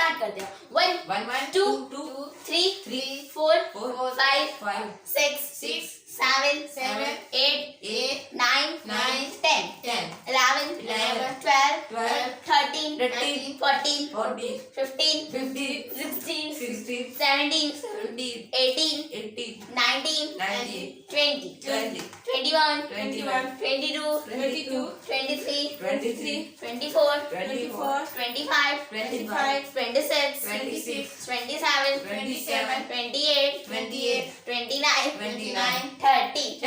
Start करते हैं. 1 2 3 4 5 6 7 8 9 10 11 12 13 14 15 16 17 18 19 20 21 22 23 24 25 26 27 28 29 30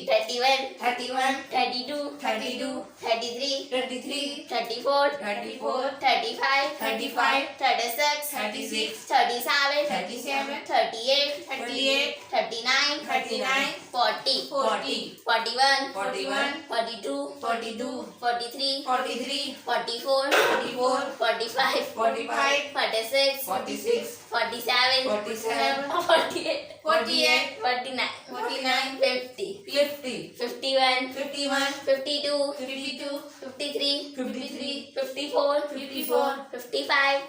31 32 33 34 35 36 37 38 39 40 41 42 43 44 45 46 47 48 49 50 51 52 53 54 55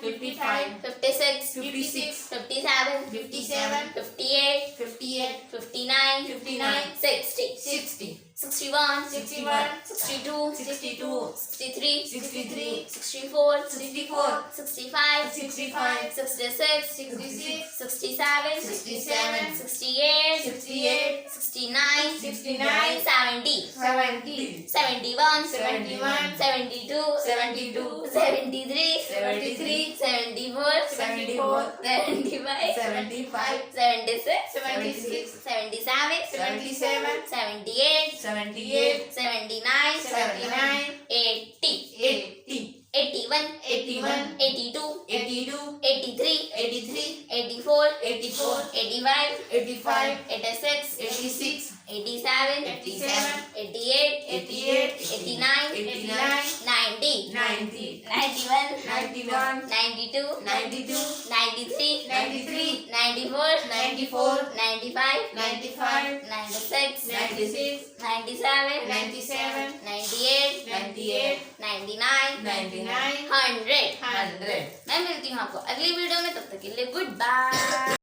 56 57 58 59 60 61 62 63 64 65 66 67 68 69 70 71 72 73 74 75 76 77 78 79 80 81 82 83 84 85 86 87 88 89 90 91 92 93 94 95 96 97 98 99 100. मैं मिलती हूँ आपको अगली वीडियो में, तब तक के लिए गुड बाय.